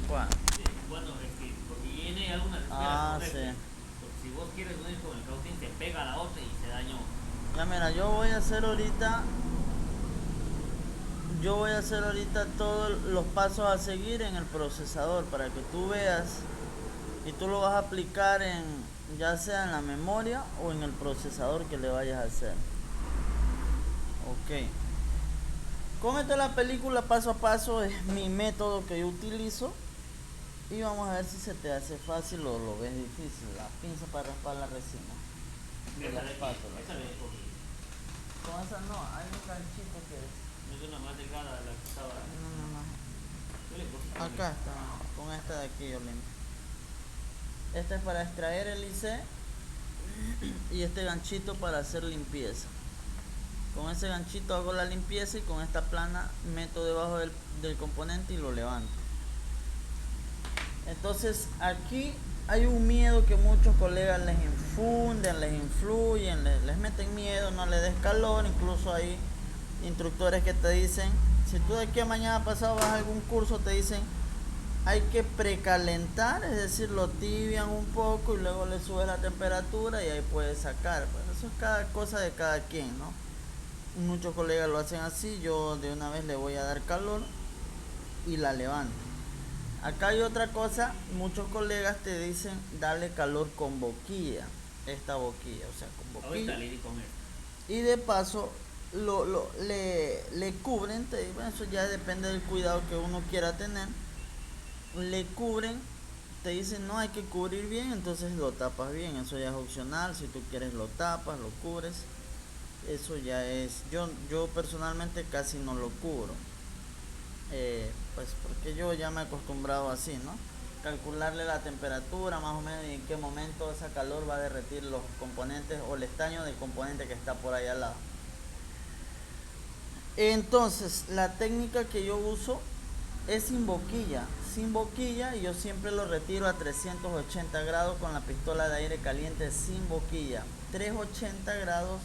¿Cuál? Bueno, es que porque viene algunas esferas Ah, con sí. este. Porque si vos quieres unir con el cautín, se pega a la otra y se dañó. Ya mira, yo voy a hacer ahorita todos los pasos a seguir en el procesador para que tú veas y tú lo vas a aplicar en ya sea en la memoria o en el procesador que le vayas a hacer. Ok. Cómete la película paso a paso, es mi método que yo utilizo. Y vamos a ver si se te hace fácil o lo ves difícil. La pinza para raspar la resina de la Esta de aquí, espátula. esta Sí. me escogí. Con esa no, hay un ganchito que es. No es una más delgada de la que estaba. No, no, no. Yo le cogí con Acá esta. está, con esta de aquí yo limpio. Esta es para extraer el IC y este ganchito para hacer limpieza. Con ese ganchito hago la limpieza y con esta plana meto debajo del componente y lo levanto. Entonces aquí hay un miedo que muchos colegas les infunden, les influyen, les meten miedo, no les des calor. Incluso hay instructores que te dicen, si tú de aquí a mañana pasado vas a algún curso, te dicen hay que precalentar, es decir, lo tibian un poco y luego le subes la temperatura y ahí puedes sacar. Pues eso es cada cosa de cada quien, ¿no? Muchos colegas lo hacen así, yo de una vez le voy a dar calor y la levanto. Acá hay otra cosa, muchos colegas te dicen dale calor con boquilla, esta boquilla, o sea, con Ahorita boquilla. le di con esta. Y de paso le cubren, bueno, eso ya depende del cuidado que uno quiera tener. Le cubren, te dicen no hay que cubrir bien, entonces lo tapas bien, eso ya es opcional, si tú quieres lo tapas, lo cubres, eso ya es, yo personalmente casi no lo cubro, pues porque yo ya me he acostumbrado así, ¿no? Calcularle la temperatura más o menos y en qué momento esa calor va a derretir los componentes o el estaño del componente que está por ahí al lado. Entonces, la técnica que yo uso es sin boquilla. Sin boquilla, y yo siempre lo retiro a 380 grados con la pistola de aire caliente sin boquilla. 380 grados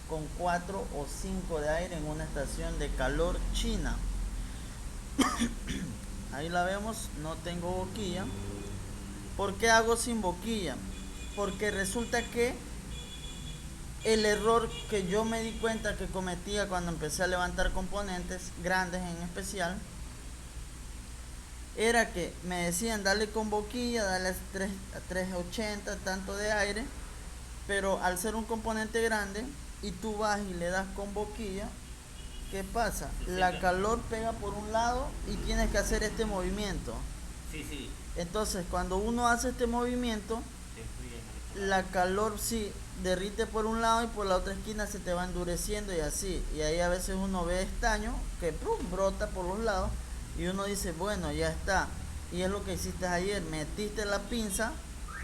con 4 o 5 de aire en una estación de calor china. Ahí la vemos, no tengo boquilla. ¿Por qué hago sin boquilla? Porque resulta que el error que yo me di cuenta que cometía cuando empecé a levantar componentes grandes en especial era que me decían dale con boquilla, dale a 380 tanto de aire, pero al ser un componente grande y tú vas y le das con boquilla, ¿qué pasa? La calor pega por un lado y tienes que hacer este movimiento. Sí, sí. Entonces cuando uno hace este movimiento, Se enfría en el otro la lado. calor sí derrite por un lado y por la otra esquina se te va endureciendo y así. Y ahí a veces uno ve estaño que brota por los lados y uno dice, bueno, ya está. Y es lo que hiciste ayer, metiste la pinza,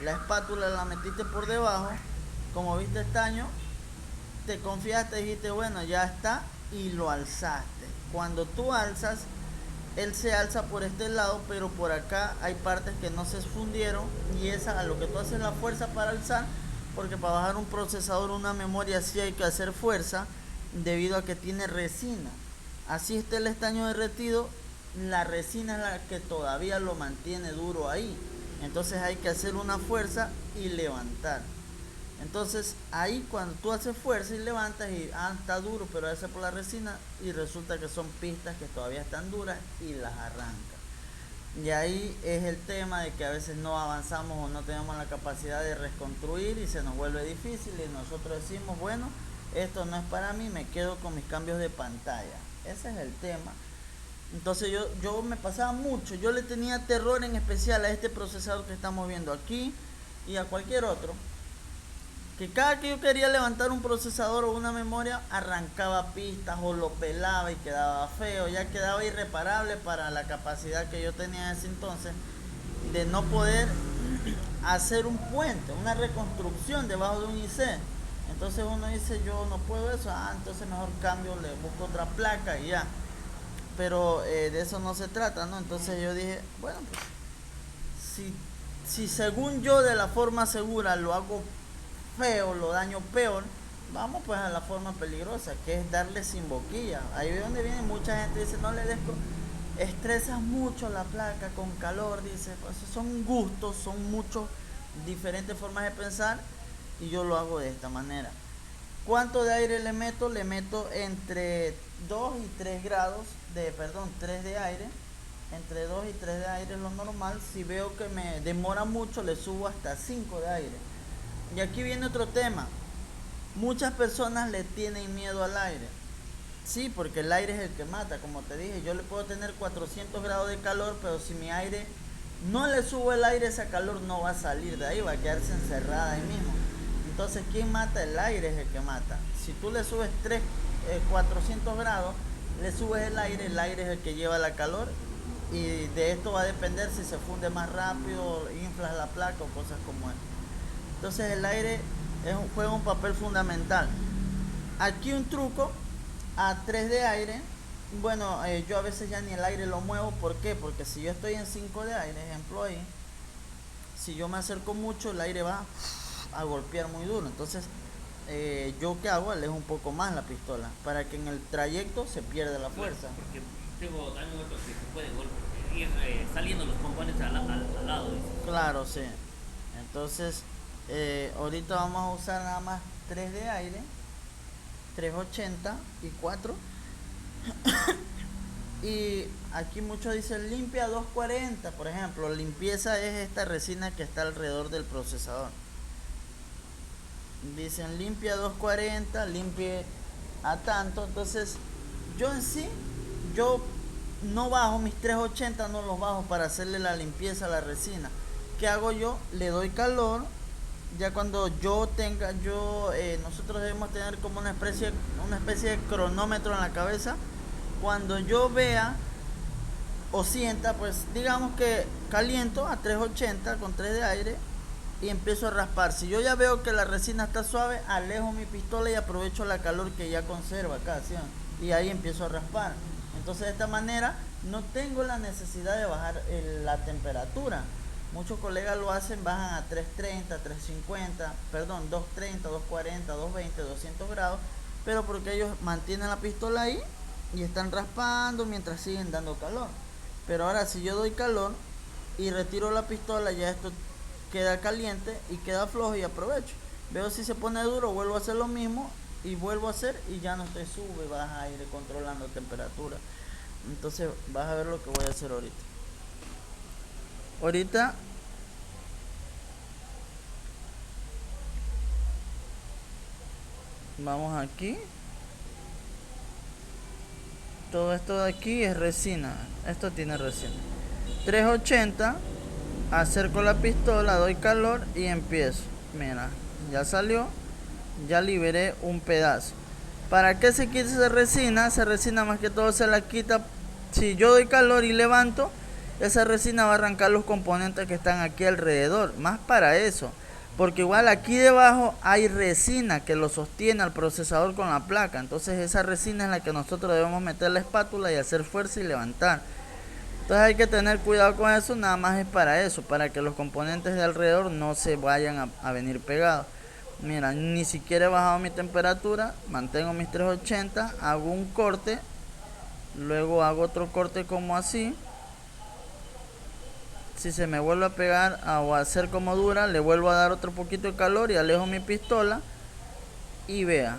la espátula la metiste por debajo, como viste estaño, te confiaste y dijiste, bueno, ya está y lo alzaste. Cuando tú alzas, él se alza por este lado, pero por acá hay partes que no se fundieron y esa a lo que tú haces la fuerza para alzar, porque para bajar un procesador, una memoria sí hay que hacer fuerza debido a que tiene resina. Así está el estaño derretido, la resina es la que todavía lo mantiene duro ahí. Entonces hay que hacer una fuerza y levantar. Entonces ahí cuando tú haces fuerza y levantas y está duro, pero ese por la resina y resulta que son pistas que todavía están duras y las arranca. Y ahí es el tema de que a veces no avanzamos o no tenemos la capacidad de reconstruir y se nos vuelve difícil y nosotros decimos, bueno, esto no es para mí, me quedo con mis cambios de pantalla. Ese es el tema. Entonces yo me pasaba mucho, yo le tenía terror en especial a este procesador que estamos viendo aquí y a cualquier otro, que cada que yo quería levantar un procesador o una memoria arrancaba pistas o lo pelaba y quedaba feo, ya quedaba irreparable para la capacidad que yo tenía en ese entonces de no poder hacer un puente, una reconstrucción debajo de un IC. Entonces uno dice yo no puedo eso, entonces mejor cambio, le busco otra placa y ya. Pero de eso no se trata, ¿no? Entonces yo dije, bueno, pues si, si según yo de la forma segura lo hago feo, lo daño peor, vamos pues a la forma peligrosa, que es darle sin boquilla. Ahí es donde viene mucha gente dice no le des estresas mucho la placa con calor, dice, pues son gustos, son muchos diferentes formas de pensar y yo lo hago de esta manera. ¿Cuánto de aire le meto? Le meto entre 2 y 3 grados de, perdón, 3 de aire. Entre 2 y 3 de aire es lo normal. Si veo que me demora mucho, le subo hasta 5 de aire. Y aquí viene otro tema. Muchas personas le tienen miedo al aire. Sí, porque el aire es el que mata, como te dije. Yo le puedo tener 400 grados de calor, pero si mi aire no le subo el aire, ese calor no va a salir de ahí, va a quedarse encerrada ahí mismo. Entonces, ¿quién mata? El aire es el que mata. Si tú le subes 400 grados, le subes el aire es el que lleva la calor y de esto va a depender si se funde más rápido, inflas la placa o cosas como eso. Entonces, el aire juega un papel fundamental. Aquí un truco a 3 de aire. Bueno, yo a veces ya ni el aire lo muevo. ¿Por qué? Porque si yo estoy en 5 de aire, ejemplo ahí, si yo me acerco mucho, el aire va a golpear muy duro. Entonces, yo qué hago, alejo un poco más la pistola para que en el trayecto se pierda la fuerza. Porque tengo también otro que se puede ir saliendo los componentes al lado. ¿Viste? Claro, sí. Entonces, ahorita vamos a usar nada más 3 de aire, 380 y 4. Y aquí muchos dicen limpia 240, por ejemplo. Limpieza es esta resina que está alrededor del procesador. Dicen limpia 240, limpie a tanto. Entonces, yo en sí, yo no bajo mis 380, no los bajo para hacerle la limpieza a la resina. ¿Qué hago yo? Le doy calor. Ya cuando yo tenga, nosotros debemos tener como una especie de cronómetro en la cabeza. Cuando yo vea o sienta, pues digamos que caliento a 380 con 3 de aire y empiezo a raspar. Si yo ya veo que la resina está suave, alejo mi pistola y aprovecho la calor que ya conserva acá, ¿sí? Y ahí empiezo a raspar. Entonces de esta manera no tengo la necesidad de bajar la temperatura. Muchos colegas lo hacen, bajan a 330, 350, perdón, 230, 240, 220, 200 grados, pero porque ellos mantienen la pistola ahí y están raspando mientras siguen dando calor. Pero ahora si yo doy calor y retiro la pistola, ya esto queda caliente y queda flojo y aprovecho. Veo si se pone duro, vuelvo a hacer lo mismo y vuelvo a hacer y ya no estoy sube, baja aire controlando temperatura. Entonces vas a ver lo que voy a hacer ahorita. Ahorita vamos aquí. Todo esto de aquí es resina. Esto tiene resina. 380. Acerco la pistola, doy calor y empiezo. Mira, ya salió. Ya liberé un pedazo. ¿Para qué se quita esa resina? Esa resina más que todo se la quita. Si yo doy calor y levanto, esa resina va a arrancar los componentes que están aquí alrededor. Más para eso. Porque igual aquí debajo hay resina que lo sostiene al procesador con la placa. Entonces esa resina es la que nosotros debemos meter la espátula y hacer fuerza y levantar. Entonces hay que tener cuidado con eso, nada más es para eso, para que los componentes de alrededor no se vayan a venir pegados. Mira, ni siquiera he bajado mi temperatura, mantengo mis 380, hago un corte, luego hago otro corte como así. Si se me vuelve a pegar o a hacer como dura, le vuelvo a dar otro poquito de calor y alejo mi pistola y vea.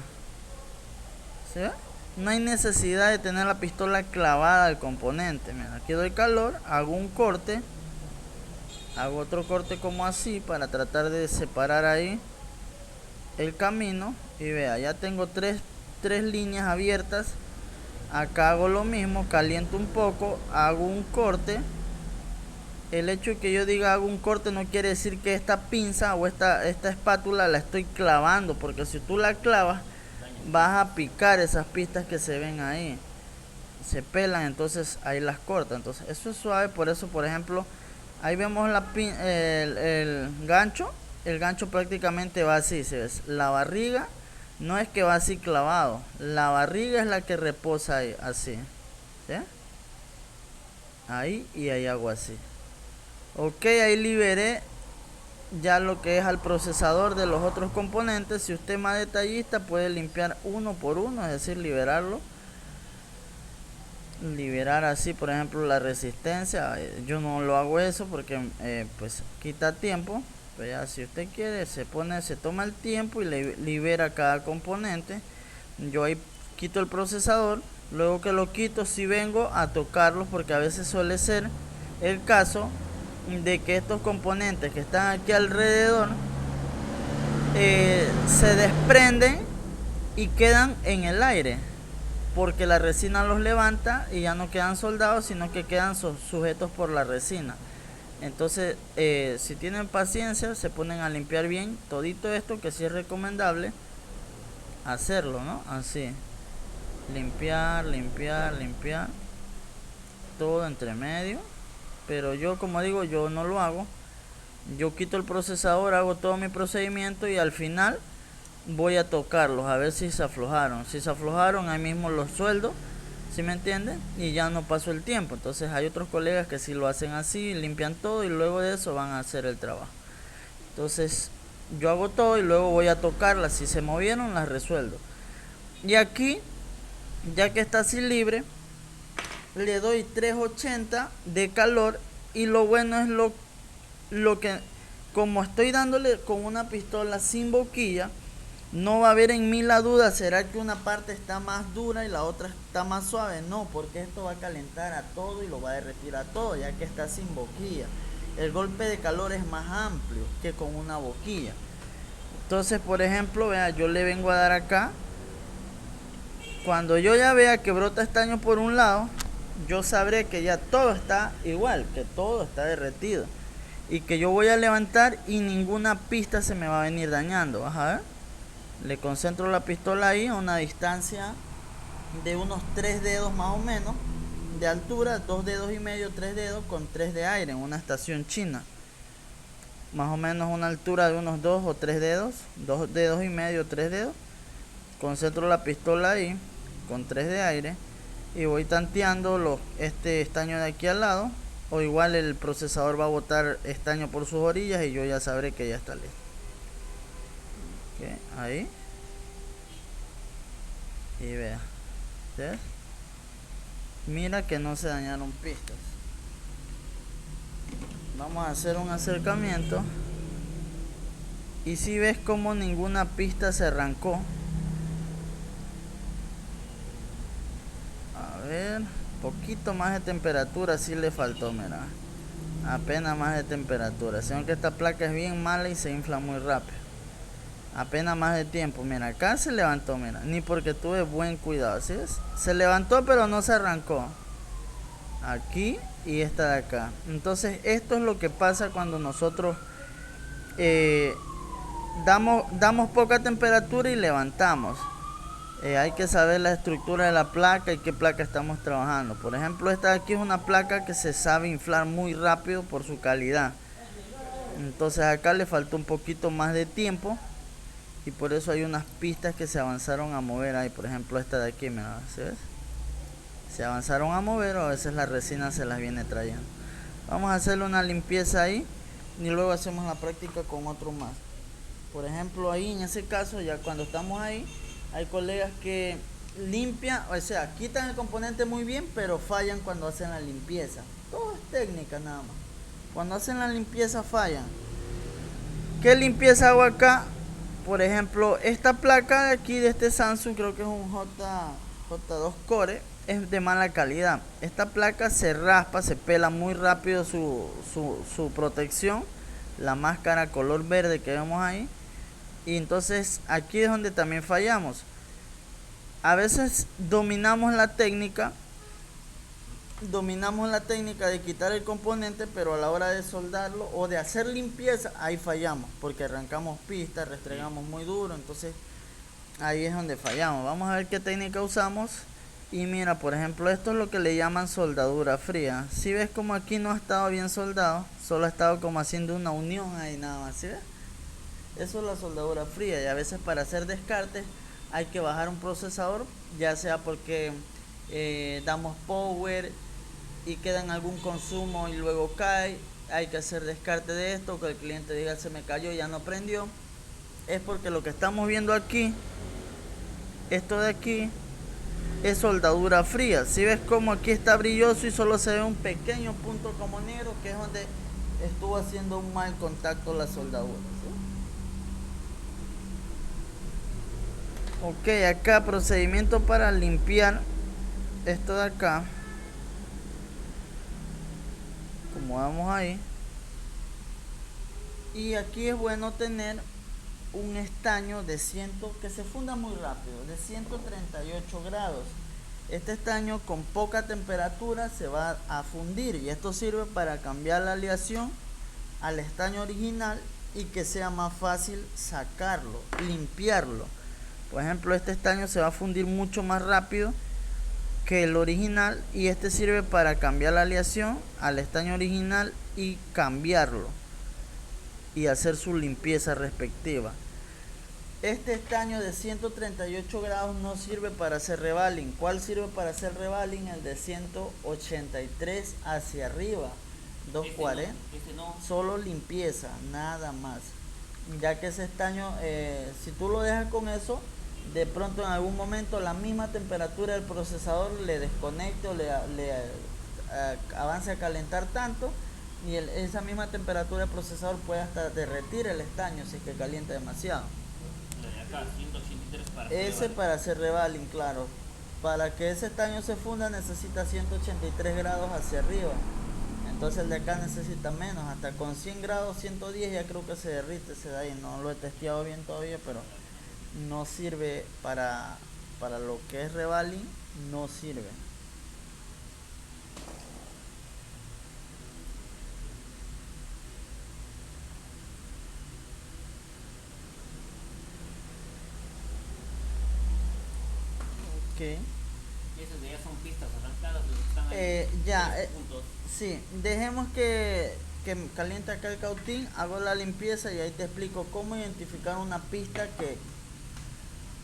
¿Sí ve? No hay necesidad de tener la pistola clavada al componente. Mira, aquí doy calor, hago un corte, hago otro corte como así para tratar de separar ahí el camino y vea, ya tengo tres líneas abiertas. Acá hago lo mismo, caliento un poco, hago un corte. El hecho de que yo diga hago un corte no quiere decir que esta pinza o esta espátula la estoy clavando, porque si tú la clavas vas a picar esas pistas que se ven ahí, se pelan, entonces ahí las corta. Entonces eso es suave. Por eso, por ejemplo, ahí vemos el gancho. El gancho prácticamente va así, ¿se ves? La barriga no es que va así clavado, la barriga es la que reposa ahí, así, ¿sí? Ahí y ahí hago así. Ok, ahí liberé ya lo que es al procesador de los otros componentes. Si usted es más detallista puede limpiar uno por uno, es decir, liberarlo. liberar así, por ejemplo, la resistencia. Yo no lo hago eso porque pues quita tiempo. Pero ya, si usted quiere, se toma el tiempo y libera cada componente. Yo ahí quito el procesador. Luego que lo quito, si vengo a tocarlos, porque a veces suele ser el caso de que estos componentes que están aquí alrededor se desprenden y quedan en el aire, porque la resina los levanta y ya no quedan soldados, sino que quedan sujetos por la resina. Entonces, si tienen paciencia, se ponen a limpiar bien todito esto, que sí es recomendable hacerlo, ¿no? Así, limpiar todo entre medio. Pero yo, como digo, yo no lo hago. Yo quito el procesador, hago todo mi procedimiento y al final voy a tocarlos a ver si se aflojaron. Si se aflojaron, ahí mismo los sueldo, ¿sí me entienden? Y ya no pasó el tiempo. Entonces hay otros colegas que sí lo hacen así, limpian todo y luego de eso van a hacer el trabajo. Entonces yo hago todo y luego voy a tocarlas. Si se movieron, las resuelvo. Y aquí, ya que está así libre, le doy 380 de calor. Y lo bueno es lo que, como estoy dándole con una pistola sin boquilla, no va a haber en mí la duda, ¿será que una parte está más dura y la otra está más suave? No, porque esto va a calentar a todo y lo va a derretir a todo, ya que está sin boquilla. El golpe de calor es más amplio que con una boquilla. Entonces, por ejemplo, vea, yo le vengo a dar acá. Cuando yo ya vea que brota estaño por un lado, yo sabré que ya todo está igual, que todo está derretido. Y que yo voy a levantar y ninguna pista se me va a venir dañando. Vas a ver. Le concentro la pistola ahí a una distancia de unos 3 dedos más o menos de altura, 2 dedos y medio, 3 dedos con 3 de aire en una estación china. Más o menos una altura de unos 2 o 3 dedos, 2 dedos y medio, 3 dedos. Concentro la pistola ahí con 3 de aire y voy tanteando este estaño de aquí al lado. O igual el procesador va a botar estaño por sus orillas y yo ya sabré que ya está listo. Okay, ahí. Y vea. ¿Ves? Mira que no se dañaron pistas. Vamos a hacer un acercamiento. Y si ves como ninguna pista se arrancó. A ver. Poquito más de temperatura sí le faltó, mira. Apenas más de temperatura. Sino que esta placa es bien mala y se infla muy rápido. Apenas más de tiempo. Mira, acá se levantó, mira. Ni porque tuve buen cuidado, ¿sí ves? Se levantó pero no se arrancó. Aquí y esta de acá. Entonces esto es lo que pasa cuando nosotros damos poca temperatura y levantamos. Hay que saber la estructura de la placa y qué placa estamos trabajando. Por ejemplo, esta de aquí es una placa que se sabe inflar muy rápido por su calidad. Entonces acá le faltó un poquito más de tiempo y por eso hay unas pistas que se avanzaron a mover ahí. Por ejemplo, esta de aquí, mira, ¿sí ves? Se avanzaron a mover o a veces la resina se las viene trayendo. Vamos a hacerle una limpieza ahí y luego hacemos la práctica con otro más. Por ejemplo, ahí en ese caso, ya cuando estamos ahí, hay colegas que limpian, o sea, quitan el componente muy bien, pero fallan cuando hacen la limpieza. Todo es técnica nada más. Cuando hacen la limpieza fallan. ¿Qué limpieza hago acá? Por ejemplo, esta placa de aquí de este Samsung, creo que es un J2 Core, es de mala calidad. Esta placa se raspa, se pela muy rápido su protección, la máscara color verde que vemos ahí. Y entonces aquí es donde también fallamos. A veces dominamos la técnica de quitar el componente, pero a la hora de soldarlo o de hacer limpieza, ahí fallamos, porque arrancamos pistas, restregamos muy duro, entonces ahí es donde fallamos. Vamos a ver qué técnica usamos. Y mira, por ejemplo, esto es lo que le llaman soldadura fría. Si ves como aquí no ha estado bien soldado, solo ha estado como haciendo una unión ahí nada más, ¿sí ves? Eso es la soldadura fría. Y a veces para hacer descartes hay que bajar un procesador, ya sea porque damos power y queda en algún consumo y luego cae. Hay que hacer descarte de esto, que el cliente diga se me cayó, ya no prendió. Es porque lo que estamos viendo aquí, esto de aquí, es soldadura fría. Si ves como aquí está brilloso y solo se ve un pequeño punto como negro, que es donde estuvo haciendo un mal contacto la soldadura, ¿sí? Ok, acá procedimiento para limpiar esto de acá. Como vamos ahí. Y aquí es bueno tener un estaño de que se funda muy rápido, de 138 grados. Este estaño con poca temperatura se va a fundir y esto sirve para cambiar la aleación al estaño original y que sea más fácil sacarlo, limpiarlo. Por ejemplo, este estaño se va a fundir mucho más rápido que el original y este sirve para cambiar la aleación al estaño original y cambiarlo y hacer su limpieza respectiva. Este estaño de 138 grados no sirve para hacer revaling. ¿Cuál sirve para hacer revaling? El de 183 hacia arriba, 240. Este no. Solo limpieza, nada más. Ya que ese estaño, si tú lo dejas con eso, de pronto en algún momento la misma temperatura del procesador le desconecte o le avance a calentar tanto y esa misma temperatura del procesador puede hasta derretir el estaño si es que calienta demasiado. Acá, 183 para ese para hacer revaling, claro. Para que ese estaño se funda necesita 183 grados hacia arriba. Entonces el de acá necesita menos, hasta con 100 grados, 110 ya creo que se derrite ese de ahí. No lo he testeado bien todavía, pero no sirve para lo que es revaling, no sirve. Okay. Y esas de ya son pistas arrancadas, los que están ahí. Puntos. Sí, dejemos que caliente acá el cautín, hago la limpieza y ahí te explico cómo identificar una pista que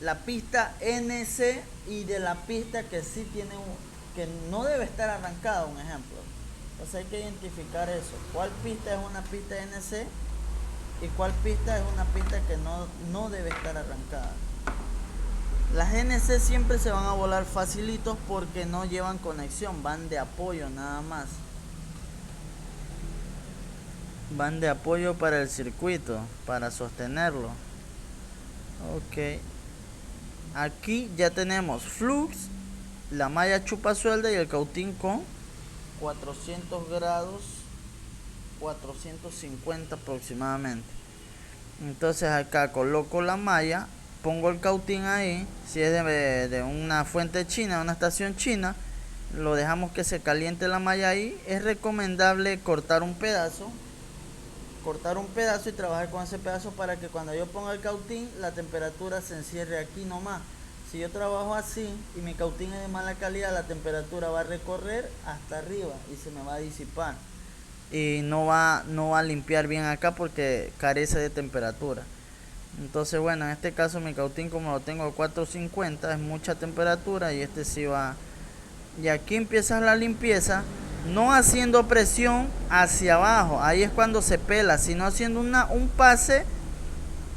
la pista NC y de la pista que sí tiene que no debe estar arrancada, un ejemplo. Entonces hay que identificar eso, cuál pista es una pista NC y cuál pista es una pista que no debe estar arrancada. Las NC siempre se van a volar facilitos porque no llevan conexión, van de apoyo nada más. Van de apoyo para el circuito, para sostenerlo. Ok. Aquí ya tenemos flux, la malla chupa suelda y el cautín con 400 grados, 450 aproximadamente. Entonces acá coloco la malla, pongo el cautín ahí, si es de una fuente china, una estación china, lo dejamos que se caliente la malla ahí. Es recomendable cortar un pedazo y trabajar con ese pedazo para que cuando yo ponga el cautín la temperatura se encierre aquí nomás. Si yo trabajo así y mi cautín es de mala calidad, la temperatura va a recorrer hasta arriba y se me va a disipar y no va a limpiar bien acá porque carece de temperatura. Entonces bueno, en este caso mi cautín, como lo tengo a 450, es mucha temperatura y este sí va. Y aquí empiezas la limpieza, no haciendo presión hacia abajo, ahí es cuando se pela, sino haciendo un pase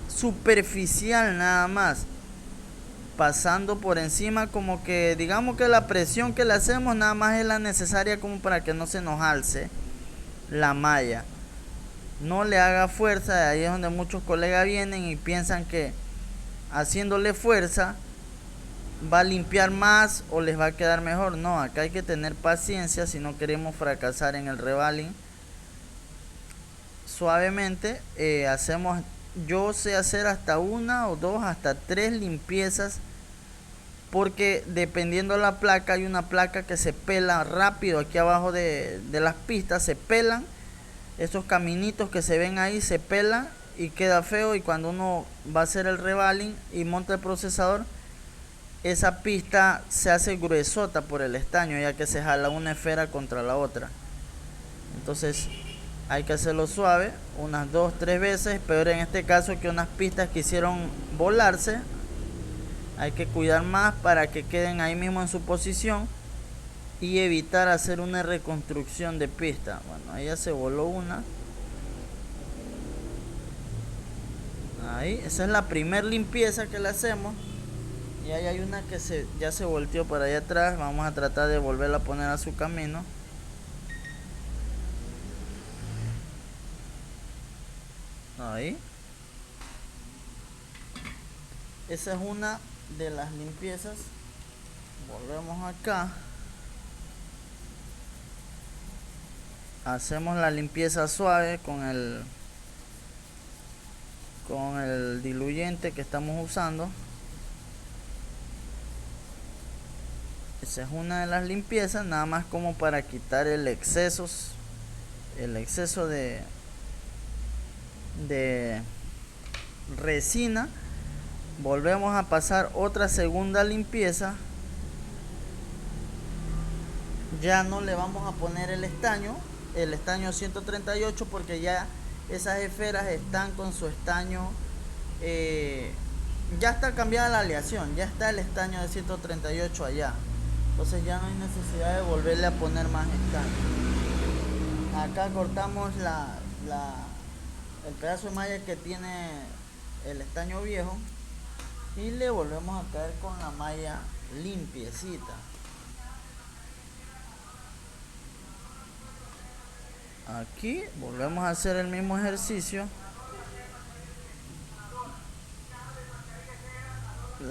superficial nada más, pasando por encima, como que digamos que la presión que le hacemos nada más es la necesaria como para que no se nos alce la malla. No le haga fuerza, ahí es donde muchos colegas vienen y piensan que haciéndole fuerza va a limpiar más o les va a quedar mejor. No, acá hay que tener paciencia si no queremos fracasar en el revaling. Suavemente hacemos, yo sé hacer hasta una o dos, hasta tres limpiezas, porque dependiendo de la placa, hay una placa que se pela rápido aquí abajo de las pistas, se pelan. Esos caminitos que se ven ahí se pelan y queda feo, y cuando uno va a hacer el revaling y monta el procesador, esa pista se hace gruesota por el estaño, ya que se jala una esfera contra la otra. Entonces hay que hacerlo suave, unas 2-3 veces, peor en este caso que unas pistas quisieron volarse. Hay que cuidar más para que queden ahí mismo en su posición y evitar hacer una reconstrucción de pista. Bueno, ahí ya se voló una. Ahí, esa es la primera limpieza que le hacemos. Y ahí hay una que ya se volteó para allá atrás. Vamos a tratar de volverla a poner a su camino. Ahí. Esa es una de las limpiezas. Volvemos acá. Hacemos la limpieza suave con el diluyente que estamos usando. Esa es una de las limpiezas, nada más como para quitar el exceso de resina. Volvemos a pasar otra segunda limpieza. Ya no le vamos a poner el estaño 138, porque ya esas esferas están con su estaño, ya está cambiada la aleación, ya está el estaño de 138 allá, entonces ya no hay necesidad de volverle a poner más estaño. Acá cortamos el pedazo de malla que tiene el estaño viejo y le volvemos a caer con la malla limpiecita. Aquí volvemos a hacer el mismo ejercicio.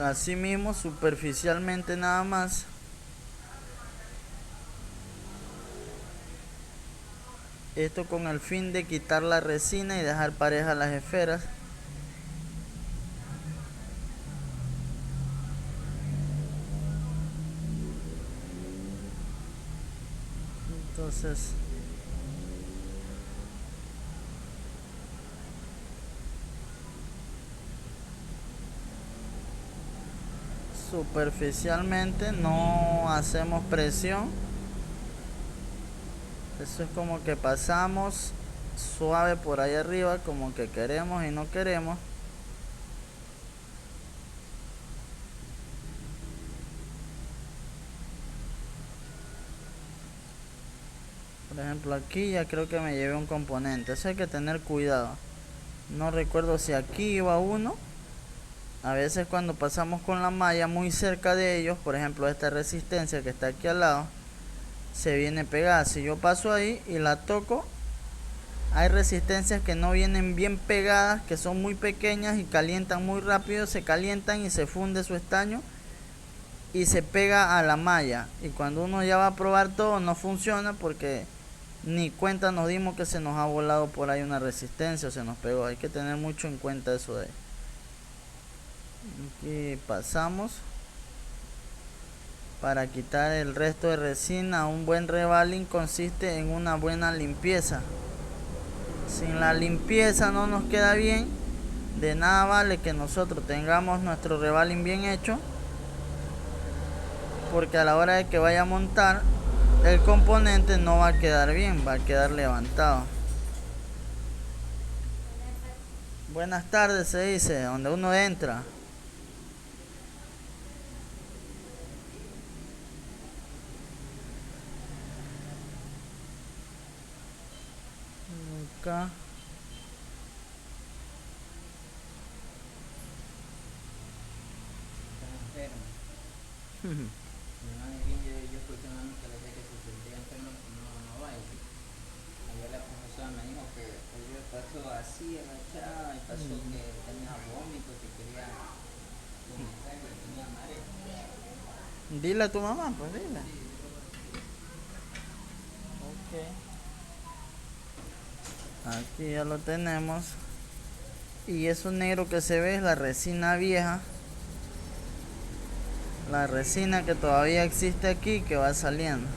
Así mismo, superficialmente nada más. Esto con el fin de quitar la resina y dejar parejas las esferas. Entonces, superficialmente, no hacemos presión. Eso es como que pasamos suave por ahí arriba, como que queremos y no queremos. Por ejemplo, aquí ya creo que me llevé un componente. Eso hay que tener cuidado. No recuerdo si aquí iba uno. A veces cuando pasamos con la malla muy cerca de ellos, por ejemplo esta resistencia que está aquí al lado, se viene pegada. Si yo paso ahí y la toco, hay resistencias que no vienen bien pegadas, que son muy pequeñas y calientan muy rápido, se calientan y se funde su estaño y se pega a la malla. Y cuando uno ya va a probar todo, no funciona porque ni cuenta nos dimos que se nos ha volado por ahí una resistencia o se nos pegó. Hay que tener mucho en cuenta eso de ahí. Aquí pasamos para quitar el resto de resina. Un buen revaling consiste en una buena limpieza. Sin la limpieza no nos queda bien. De nada vale que nosotros tengamos nuestro revaling bien hecho, porque a la hora de que vaya a montar el componente no va a quedar bien, va a quedar levantado. Buenas tardes se dice, donde uno entra. Acá. Yo escuché una amiga que le decía que se sentía enfermo, no vaya. Ayer la profesora me dijo que hoy pasó así, agachada, y pasó que tenía vómito, que quería vomitar, que tenía mareo. Dile a tu mamá, pues dile. Sí, Ok. Aquí ya lo tenemos. Y eso negro que se ve es la resina vieja. La resina que todavía existe aquí, que va saliendo.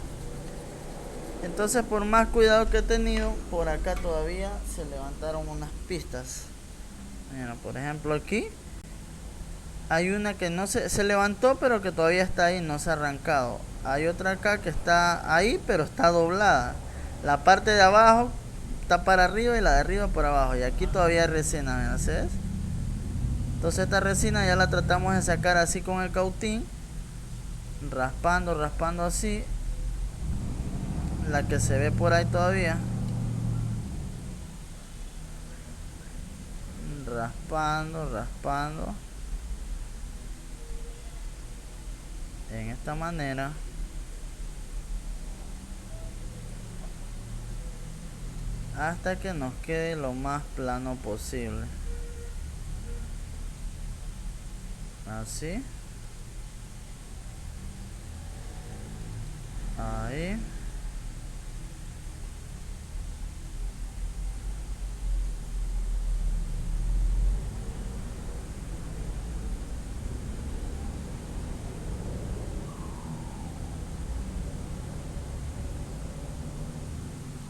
Entonces, por más cuidado que he tenido, por acá todavía se levantaron unas pistas. Mira, por ejemplo aquí hay una que no se levantó, pero que todavía está ahí, no se ha arrancado. Hay otra acá que está ahí, pero está doblada. La parte de abajo está para arriba y la de arriba por abajo. Y aquí todavía hay resina, ¿me ves? Entonces esta resina ya la tratamos de sacar así con el cautín, raspando así. La que se ve por ahí todavía, raspando. en esta manera. Hasta que nos quede lo más plano posible. Así. Ahí.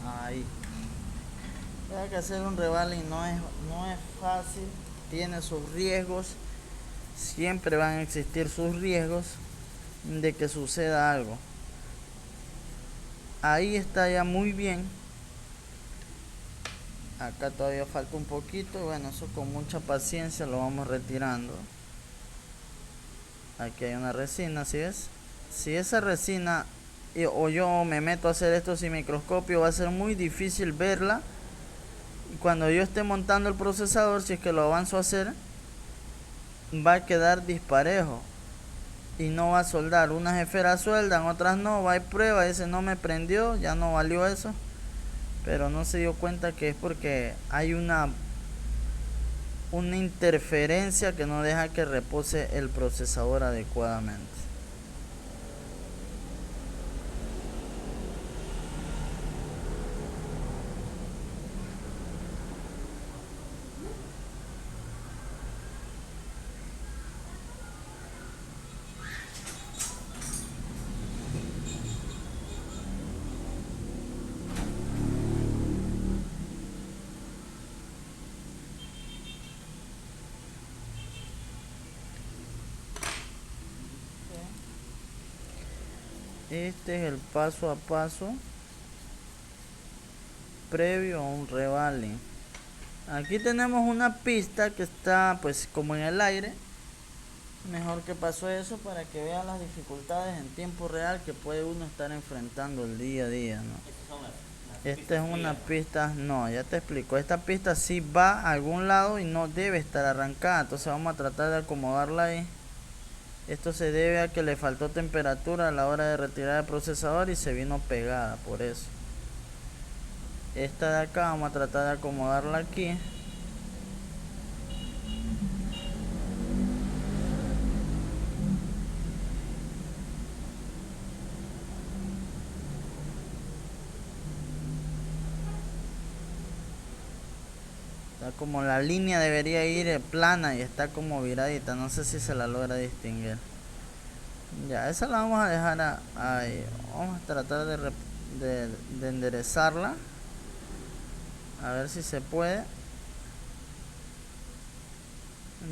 Ahí. Hay que hacer un revaling no es fácil, tiene sus riesgos, siempre van a existir sus riesgos de que suceda algo. Ahí está ya muy bien. Acá todavía falta un poquito, bueno, eso con mucha paciencia lo vamos retirando. Aquí hay una resina, ¿sí ves? Si esa resina o yo me meto a hacer esto sin microscopio, va a ser muy difícil verla. Y cuando yo esté montando el procesador, si es que lo avanzo a hacer, va a quedar disparejo y no va a soldar. Unas esferas sueldan, otras no. Va y prueba, ese no me prendió, ya no valió eso. Pero no se dio cuenta que es porque hay una interferencia que no deja que repose el procesador adecuadamente. Este es el paso a paso previo a un revaling. Aquí tenemos una pista que está pues como en el aire. Mejor que pasó eso para que vean las dificultades en tiempo real que puede uno estar enfrentando el día a día, ¿no? Estas son las Esta es pistas una frías. pista, no, ya te explico. Esta pista sí va a algún lado y no debe estar arrancada. Entonces vamos a tratar de acomodarla ahí. Esto se debe a que le faltó temperatura a la hora de retirar el procesador y se vino pegada, por eso. Esta de acá vamos a tratar de acomodarla aquí. Está como la línea debería ir plana y está como viradita. No sé si se la logra distinguir. Ya, esa la vamos a dejar ahí. Vamos a tratar de enderezarla. A ver si se puede.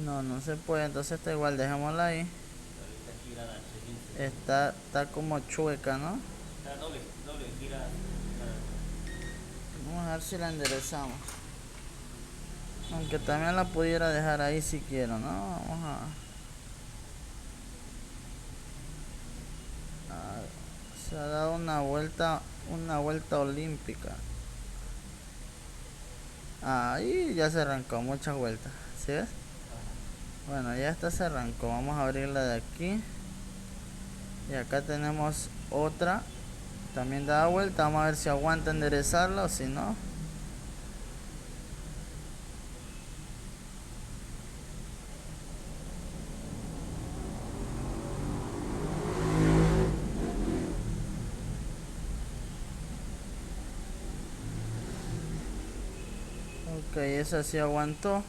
No, no se puede. Entonces está igual, dejémosla ahí. Ahorita girada al 360. Está como chueca, ¿no? Está doble girada. Vamos a ver si la enderezamos. Aunque también la pudiera dejar ahí si quiero, ¿no? Vamos se ha dado una vuelta olímpica. Ahí ya se arrancó, muchas vueltas. ¿Sí ves? Bueno, ya esta se arrancó. Vamos a abrirla de aquí. Y acá tenemos otra. También da vuelta. Vamos a ver si aguanta enderezarla o si no. Ok, esa sí aguantó.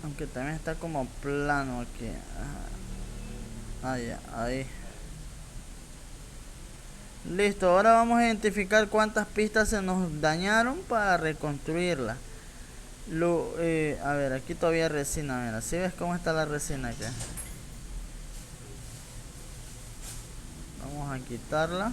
Aunque también está como plano aquí. Ajá. Ah, ya, ahí. Listo, ahora vamos a identificar cuántas pistas se nos dañaron para reconstruirla. A ver, aquí todavía hay resina, mira, ¿sí ves cómo está la resina aquí? Vamos a quitarla.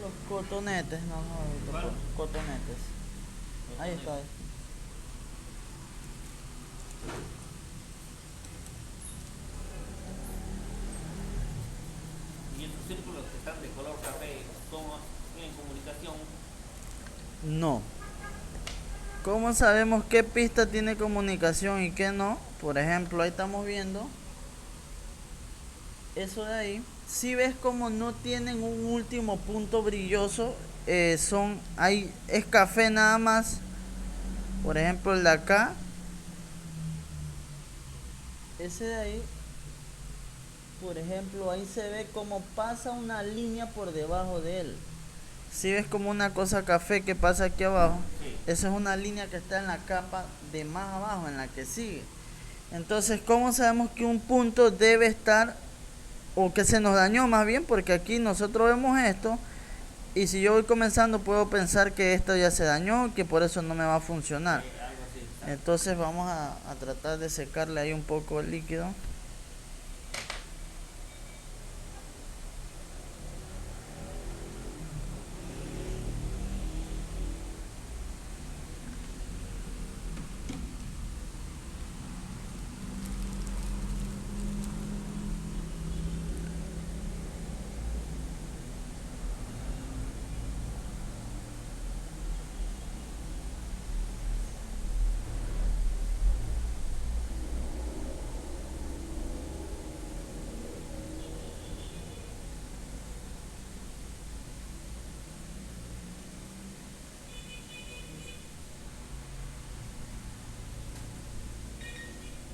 Los cotonetes, no, ¿Cuál? cotonetes. Ahí está. No. ¿Cómo sabemos qué pista tiene comunicación y qué no? Por ejemplo, ahí estamos viendo eso de ahí. Si ves como no tienen un último punto brilloso, es café nada más. Por ejemplo, el de acá, ese de ahí, por ejemplo, ahí se ve como pasa una línea por debajo de él. Si ves como una cosa café que pasa aquí abajo, Sí. esa es una línea que está en la capa de más abajo, en la que sigue. Entonces, ¿cómo sabemos que un punto debe estar, o que se nos dañó más bien? Porque aquí nosotros vemos esto, y si yo voy comenzando puedo pensar que esto ya se dañó, que por eso no me va a funcionar. Algo así. Exacto. Entonces vamos a tratar de secarle ahí un poco el líquido.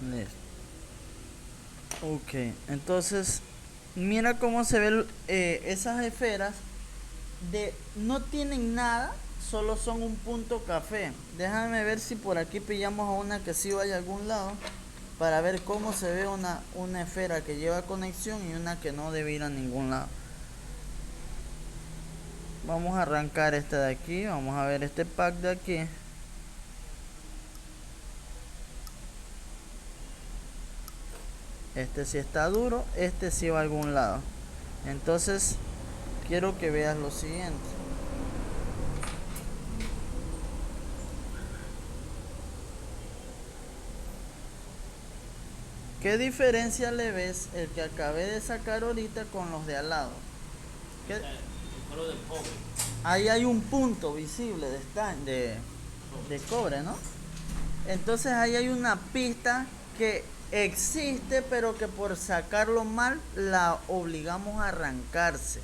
Listo. Ok, entonces mira cómo se ven esas esferas no tienen nada, solo son un punto café. Déjame ver si por aquí pillamos a una que sí vaya a algún lado, para ver cómo se ve una esfera que lleva conexión y una que no debe ir a ningún lado. Vamos a arrancar esta de aquí, vamos a ver este pack de aquí. Este sí está duro, este sí va a algún lado. Entonces quiero que veas lo siguiente. ¿Qué diferencia le ves el que acabé de sacar ahorita con los de al lado? ¿Qué? El color del cobre. Ahí hay un punto visible de cobre, ¿no? Entonces ahí hay una pista que existe, pero que por sacarlo mal la obligamos a arrancarse.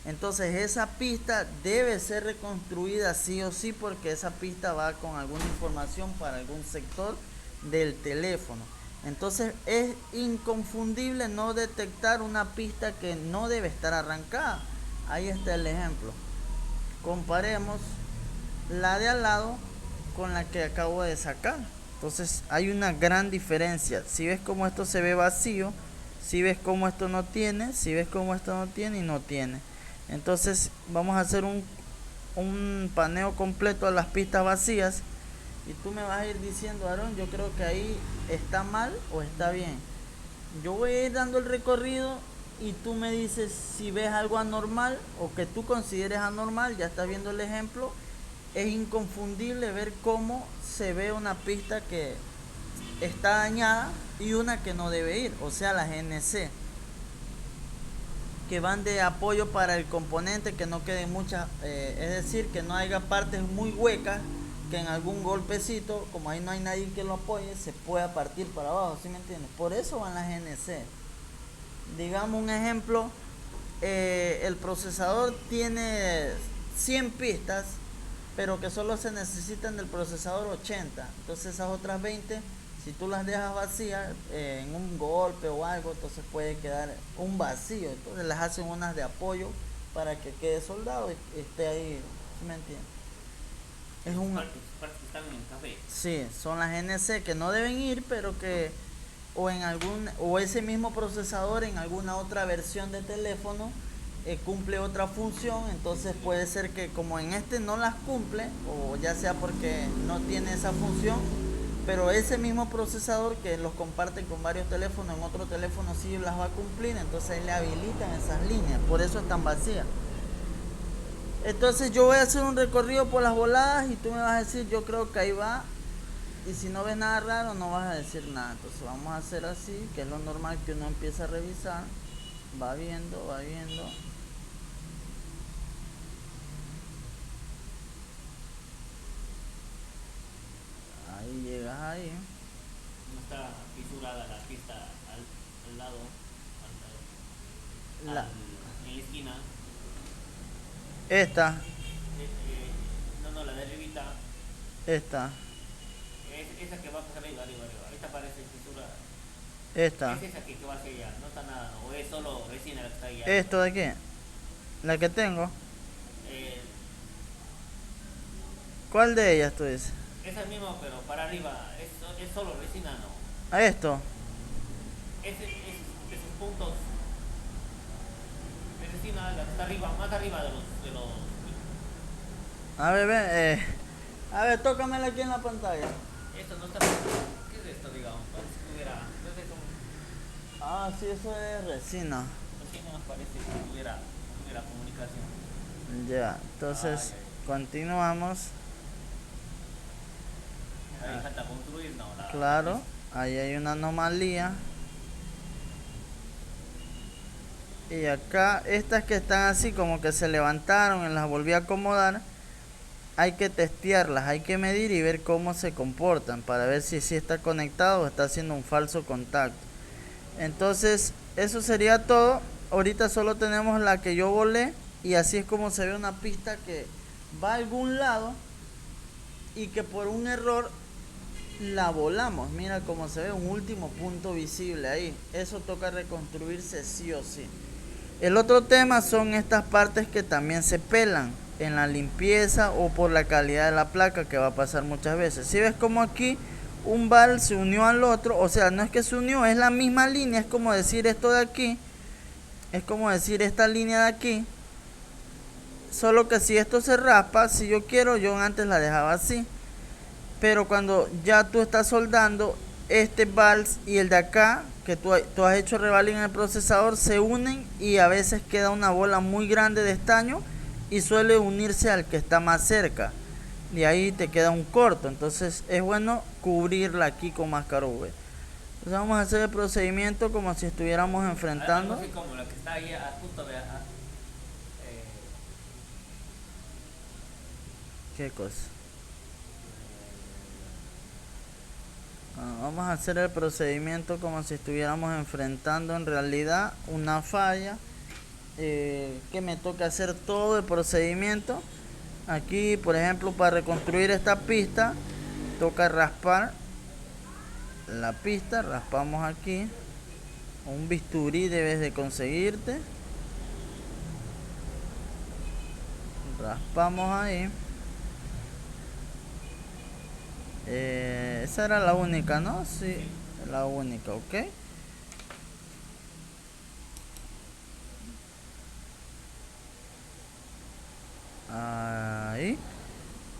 Entonces esa pista debe ser reconstruida sí o sí, porque esa pista va con alguna información para algún sector del teléfono. Entonces es inconfundible no detectar una pista que no debe estar arrancada. Ahí está el ejemplo. Comparemos la de al lado con la que acabo de sacar. Entonces hay una gran diferencia. Si ves cómo esto se ve vacío, si ves cómo esto no tiene, si ves cómo esto no tiene y no tiene. Entonces vamos a hacer un paneo completo a las pistas vacías, y tú me vas a ir diciendo, Aarón, yo creo que ahí está mal o está bien. Yo voy a ir dando el recorrido y tú me dices si ves algo anormal o que tú consideres anormal. Ya estás viendo el ejemplo. Es inconfundible ver cómo se ve una pista que está dañada y una que no debe ir, o sea, las NC, que van de apoyo para el componente, que no queden muchas, es decir, que no haya partes muy huecas, que en algún golpecito, como ahí no hay nadie que lo apoye, se pueda partir para abajo, ¿sí me entiendes? Por eso van las NC. Digamos un ejemplo, el procesador tiene 100 pistas, pero que solo se necesitan del procesador 80. Entonces esas otras 20, si tú las dejas vacías en un golpe o algo, entonces puede quedar un vacío. Entonces las hacen unas de apoyo para que quede soldado y esté ahí, ¿sí me entiendes? Es un... Partes que están en el café. Sí, son las NC que no deben ir, pero que o ese mismo procesador en alguna otra versión de teléfono cumple otra función. Entonces puede ser que como en este no las cumple, o ya sea porque no tiene esa función, pero ese mismo procesador que los comparte con varios teléfonos, en otro teléfono sí las va a cumplir, entonces le habilitan esas líneas, por eso están vacías. Entonces yo voy a hacer un recorrido por las voladas y tú me vas a decir, yo creo que ahí va. Y si no ves nada raro, no vas a decir nada. Entonces vamos a hacer así, que es lo normal que uno empieza a revisar. Va viendo, va viendo. entrada a la pista al lado, La, en la esquina. esta, No, la de arribita. esta, Esa que va para arriba. Esta parece fisura. esta. Es esa que va hacia allá, no está nada, ¿no? O es solo resina la que está ahí. Esto de aquí, la que tengo. Eh, ¿Cuál de ellas tú dices? es el mismo, pero para arriba, es solo resina, ¿no? A esto. Esos puntos de resina, la que está arriba, más arriba de los. A ver, a ver, tócamela aquí en la pantalla. Esto no está. ¿Qué es esto, digamos? Parece que hubiera. Entonces es un. Ah, sí, eso es resina. Resina parece que hubiera comunicación. Ya, entonces continuamos. Ahí falta construir, no. Claro, ahí hay una anomalía. Y acá, estas que están así como que se levantaron y las volví a acomodar, hay que testearlas, hay que medir y ver cómo se comportan para ver si está conectado o está haciendo un falso contacto. Entonces, eso sería todo. Ahorita solo tenemos la que yo volé y así es como se ve una pista que va a algún lado y que por un error la volamos. Mira cómo se ve, un último punto visible ahí. Eso toca reconstruirse sí o sí. El otro tema son estas partes que también se pelan en la limpieza o por la calidad de la placa, que va a pasar muchas veces. Si ves como aquí un val se unió al otro, o sea, no es que se unió, es la misma línea, es como decir esto de aquí, es como decir esta línea de aquí, solo que si esto se raspa, si yo quiero, yo antes la dejaba así, pero cuando ya tú estás soldando, este vals y el de acá, que tú has hecho revaling en el procesador, se unen y a veces queda una bola muy grande de estaño y suele unirse al que está más cerca y ahí te queda un corto. Entonces es bueno cubrirla aquí con máscara UV. Entonces vamos a hacer el procedimiento como si estuviéramos enfrentando. Así como la que está ahí justo de. ¿Qué cosa? Vamos a hacer el procedimiento como si estuviéramos enfrentando en realidad una falla, que me toca hacer todo el procedimiento. Aquí, por ejemplo, para reconstruir esta pista, toca raspar la pista. Raspamos aquí. Un bisturí debes de conseguirte. Raspamos ahí. Esa era la única, ¿no? Sí, la única, ok. Ahí.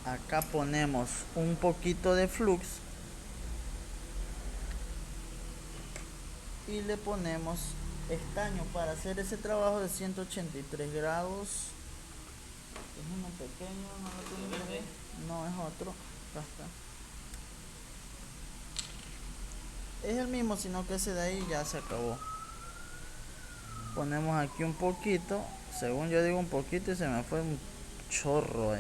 Acá ponemos un poquito de flux. Y le ponemos estaño para hacer ese trabajo de 183 grados. Es uno pequeño, no lo tiene. No, es otro. Acá está. Es el mismo, sino que ese de ahí ya se acabó. Ponemos aquí un poquito. Según yo digo un poquito y se me fue un chorro,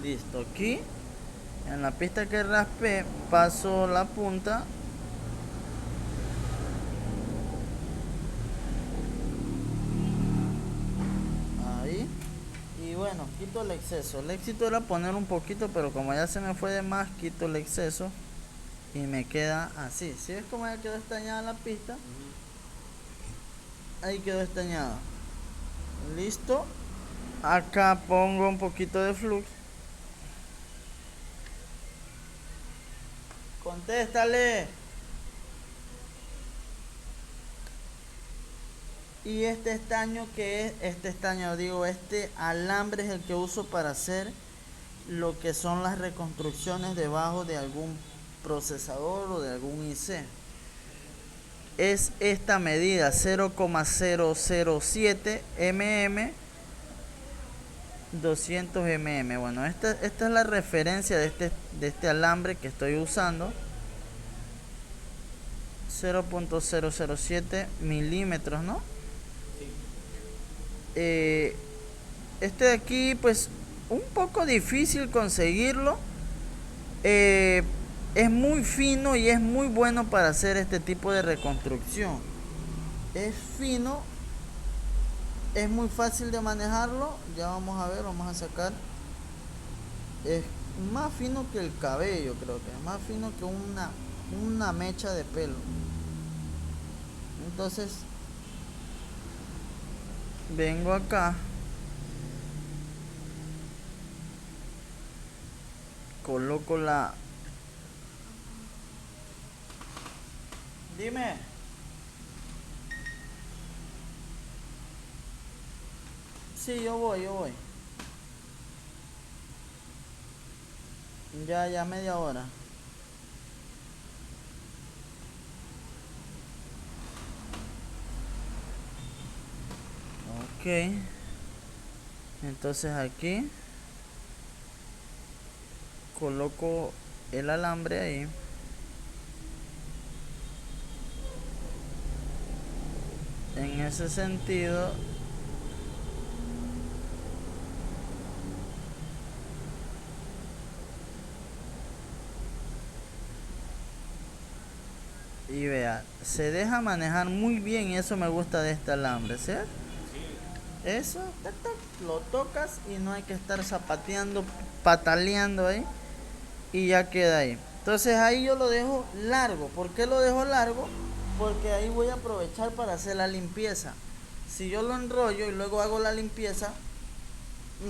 Listo, aquí en la pista que raspé paso la punta. Ahí. Y bueno, quito el exceso. El éxito era poner un poquito, pero como ya se me fue de más, quito el exceso y me queda así. ¿Sí ves cómo ya quedó estañada la pista? Ahí quedó estañada. Listo. Acá pongo un poquito de flux. Contéstale. Y este estaño, que es este estaño, digo, este alambre es el que uso para hacer lo que son las reconstrucciones debajo de algún procesador o de algún IC. Es esta medida, 0,007 mm, 200 mm. Bueno, esta es la referencia de este alambre que estoy usando. 0.007 milímetros, ¿no? Sí. Este de aquí, pues, un poco difícil conseguirlo. Es muy fino y es muy bueno para hacer este tipo de reconstrucción. Es fino, es muy fácil de manejarlo. Ya vamos a ver, vamos a sacar. Es más fino que el cabello, creo que es más fino que una mecha de pelo. Entonces vengo acá, coloco la... Dime. Sí, yo voy. Ya media hora. Ok. Entonces aquí coloco el alambre ahí. En ese sentido, y vea, se deja manejar muy bien y eso me gusta de este alambre, ¿sí? Eso, tac, tac, lo tocas y no hay que estar zapateando, pataleando ahí y ya queda ahí. Entonces ahí yo lo dejo largo. ¿Por qué lo dejo largo? Porque ahí voy a aprovechar para hacer la limpieza. Si yo lo enrollo y luego hago la limpieza,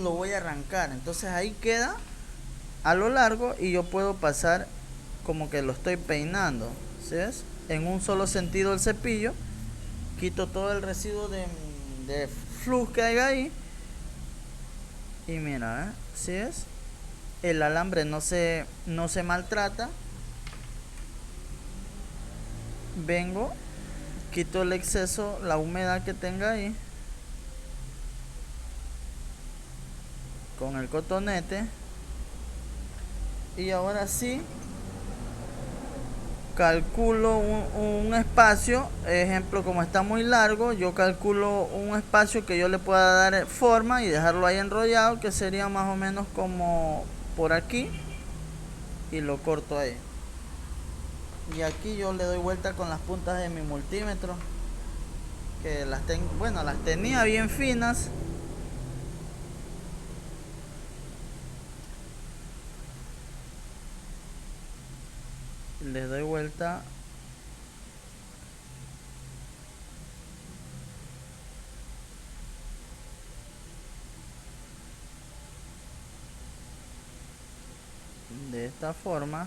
lo voy a arrancar. Entonces ahí queda a lo largo y yo puedo pasar como que lo estoy peinando, ¿sí ves? En un solo sentido el cepillo, quito todo el residuo de flux que hay ahí y mira, ¿sí ves? El alambre no se maltrata. Vengo, quito el exceso, la humedad que tenga ahí con el cotonete y ahora sí calculo un espacio, ejemplo, como está muy largo, yo calculo un espacio que yo le pueda dar forma y dejarlo ahí enrollado, que sería más o menos como por aquí, y lo corto ahí. Y aquí yo le doy vuelta con las puntas de mi multímetro, que las tenía bien finas. Le doy vuelta de esta forma.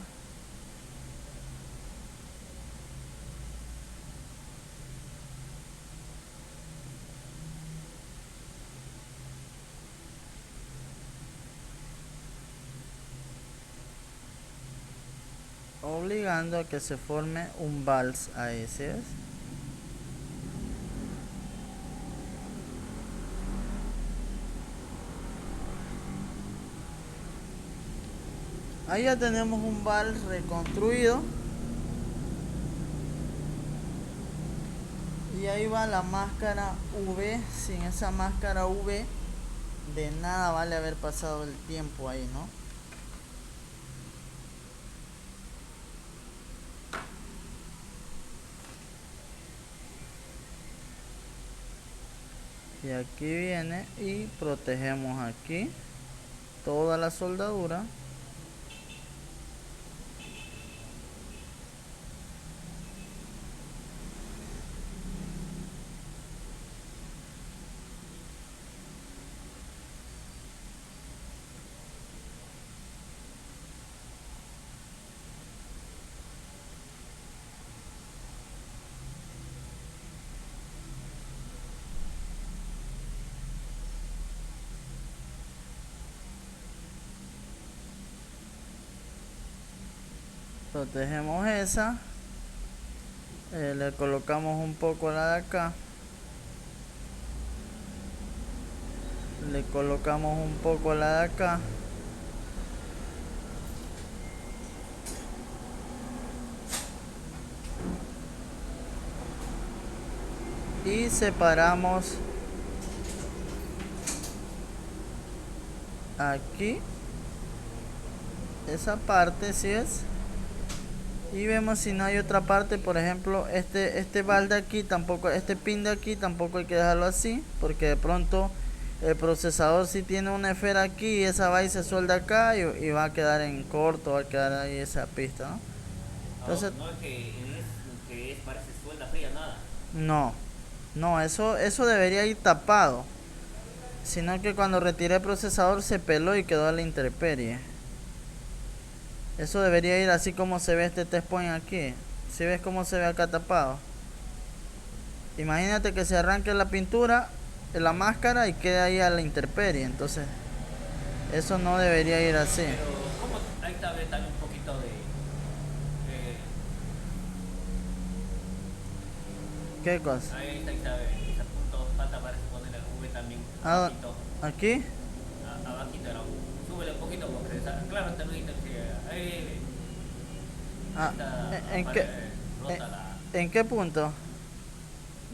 Obligando a que se forme un vals ahí, ¿sí ves? Ahí ya tenemos un vals reconstruido. Y ahí va la máscara V. Sin esa máscara V, de nada vale haber pasado el tiempo ahí, ¿no? Y aquí viene y protegemos aquí toda la soldadura. Protegemos esa. Le colocamos un poco la de acá. Le colocamos un poco la de acá. y separamos aquí esa parte, ¿sí es? Y vemos si no hay otra parte. Por ejemplo, este balde aquí tampoco, este pin de aquí tampoco hay que dejarlo así, porque de pronto el procesador si tiene una esfera aquí y esa va y se suelda acá y va a quedar en corto, va a quedar ahí esa pista, ¿no? Entonces, No es que parece suelda fría, nada. no, eso debería ir tapado, sino que cuando retiré el procesador se peló y quedó a la intemperie. Eso debería ir así como se ve este test point aquí. Si ves cómo se ve acá tapado. Imagínate que se arranque la pintura, la máscara y quede ahí a la intemperie. Entonces, eso no debería ir así. Pero, ¿cómo? Ahí está, ve también un poquito de ¿Qué cosa? ahí está, ve. Ese punto falta para poner el V también. Ah, Abajito. ¿aquí? Abajito, no. Súbele un poquito porque, claro, te lo dice que ahí Ah, está, ¿en qué, rota la. en qué punto?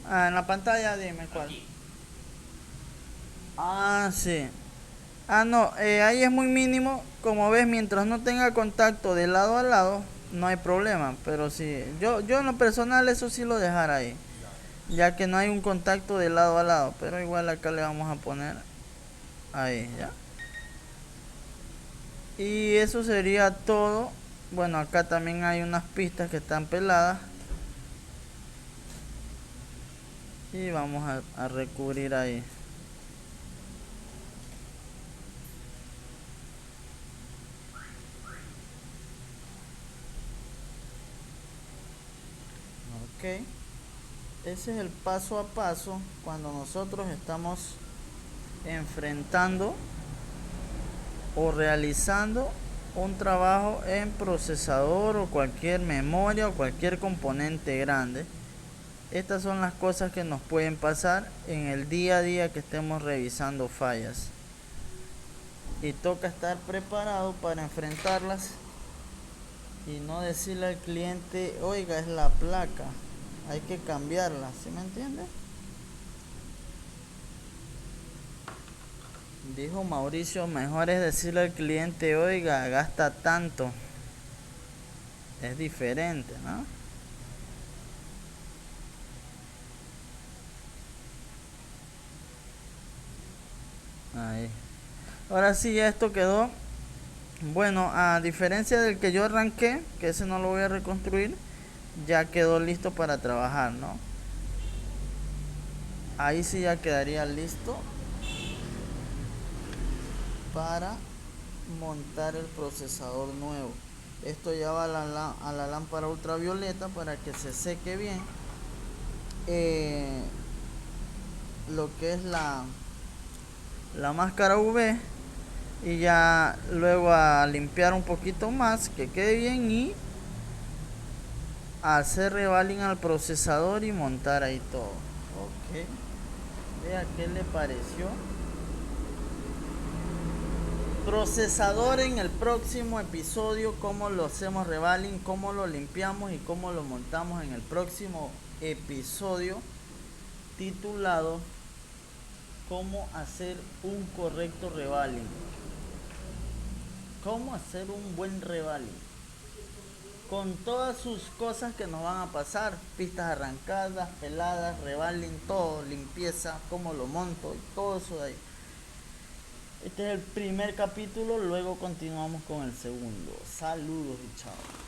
Ah, en la pantalla, dime cuál. Aquí. Ah, sí. Ah, no, ahí es muy mínimo. Como ves, mientras no tenga contacto de lado a lado, no hay problema. Pero si yo en lo personal eso sí lo dejara ahí, ya que no hay un contacto de lado a lado. Pero igual acá le vamos a poner ahí, ¿ya? Y eso sería todo. Bueno, acá también hay unas pistas que están peladas. Y vamos a recubrir ahí. Ok. Ese es el paso a paso cuando nosotros estamos enfrentando o realizando un trabajo en procesador o cualquier memoria o cualquier componente grande. Estas son las cosas que nos pueden pasar en el día a día que estemos revisando fallas. Y toca estar preparado para enfrentarlas y no decirle al cliente, oiga, es la placa, hay que cambiarla, ¿sí me entiende? Dijo Mauricio, mejor es decirle al cliente, oiga, gasta tanto. Es diferente, ¿no? Ahí. Ahora sí, ya esto quedó. Bueno, a diferencia del que yo arranqué, que ese no lo voy a reconstruir, ya quedó listo para trabajar, ¿no? Ahí sí ya quedaría listo para montar el procesador nuevo. Esto ya va a la lámpara ultravioleta para que se seque bien lo que es la máscara UV, y ya luego a limpiar un poquito más que quede bien y hacer revaling al procesador y montar ahí todo. Ok, vea qué le pareció. Procesador en el próximo episodio, cómo lo hacemos revaling, cómo lo limpiamos y cómo lo montamos en el próximo episodio titulado cómo hacer un correcto revaling, cómo hacer un buen revaling con todas sus cosas que nos van a pasar, pistas arrancadas, peladas, revaling, todo, limpieza, cómo lo monto y todo eso de ahí. Este es el primer capítulo, luego continuamos con el segundo. Saludos y chao.